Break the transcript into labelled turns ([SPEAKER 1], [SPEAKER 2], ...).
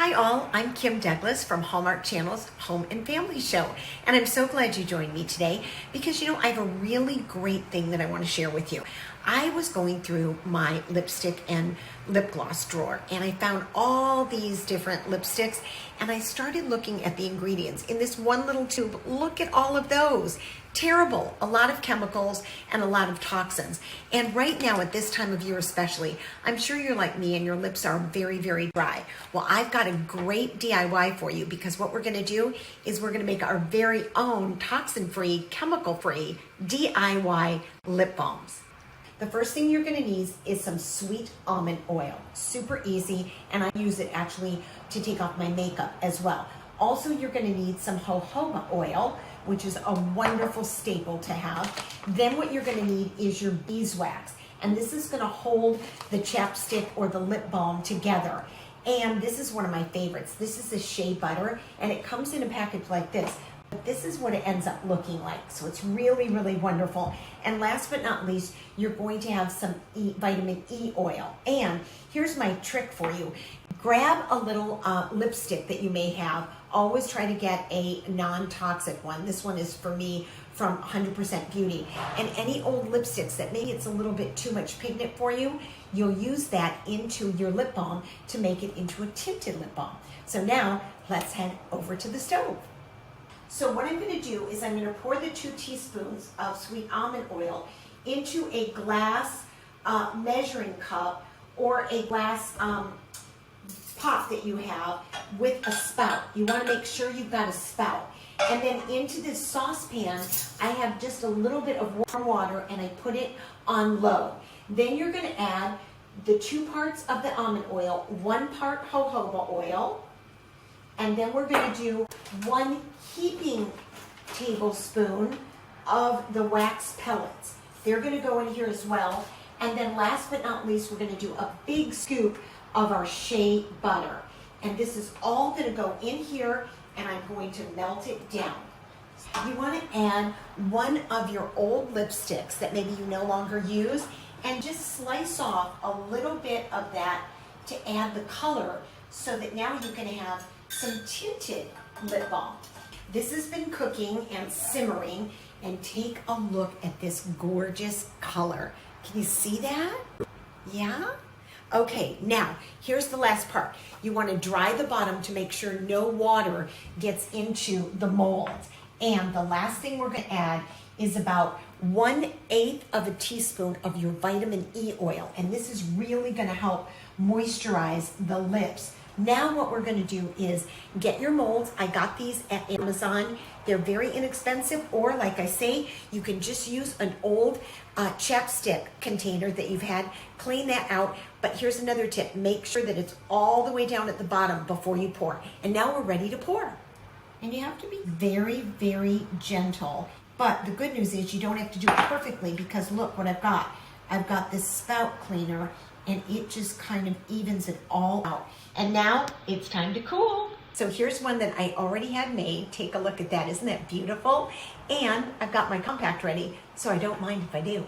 [SPEAKER 1] Hi all, I'm Kym Douglas from Hallmark Channel's Home and Family Show, and I'm so glad you joined me today because I have a really great thing that I want to share with you. I was going through my lipstick and lip gloss drawer and I found all these different lipsticks and I started looking at the ingredients in this one little tube. Look at all of those. Terrible. A lot of chemicals and a lot of toxins. And right now at this time of year especially, I'm sure you're like me and your lips are very, very dry. Well, I've got a great DIY for you because what we're going to do is we're going to make our very own toxin-free, chemical-free DIY lip balms. The first thing you're going to need is some sweet almond oil. Super easy, and I use it actually to take off my makeup as well. Also, you're going to need some jojoba oil, which is a wonderful staple to have. Then what you're going to need is your beeswax, and this is going to hold the chapstick or the lip balm together. And this is one of my favorites. This is the shea butter, and it comes in a package like this. But this is what it ends up looking like. So it's really, really wonderful. And last but not least, you're going to have some vitamin E oil. And here's my trick for you. Grab a little lipstick that you may have. Always try to get a non-toxic one. This one is for me from 100% Beauty. And any old lipsticks that maybe it's a little bit too much pigment for you, you'll use that into your lip balm to make it into a tinted lip balm. So now let's head over to the stove. So what I'm going to do is I'm going to pour the 2 teaspoons of sweet almond oil into a glass measuring cup or a glass pot that you have with a spout. You want to make sure you've got a spout. And then into this saucepan, I have just a little bit of warm water and I put it on low. Then you're going to add the 2 parts of the almond oil, 1 part jojoba oil, and then we're going to do 1 heaping tablespoon of the wax pellets. They're going to go in here as well. And then last but not least, we're going to do a big scoop of our shea butter. And this is all going to go in here, and I'm going to melt it down. You want to add 1 of your old lipsticks that maybe you no longer use, and just slice off a little bit of that to add the color so that now you can have some tinted lip balm. This has been cooking and simmering, and take a look at this gorgeous color. Can you see that? Yeah? Okay, now here's the last part. You want to dry the bottom to make sure no water gets into the mold. And the last thing we're going to add is about 1/8 of a teaspoon of your vitamin E oil. And this is really going to help moisturize the lips. Now what we're going to do is get your molds. I got these at Amazon. They're very inexpensive, or like I say, you can just use an old chapstick container that you've had. Clean that out. But here's another tip. Make sure that it's all the way down at the bottom before you pour. And now we're ready to pour. And you have to be very, very gentle. But the good news is you don't have to do it perfectly because look what I've got. I've got this spout cleaner, and it just kind of evens it all out. And now it's time to cool. So here's one that I already had made. Take a look at that. Isn't that beautiful? And I've got my compact ready, so I don't mind if I do.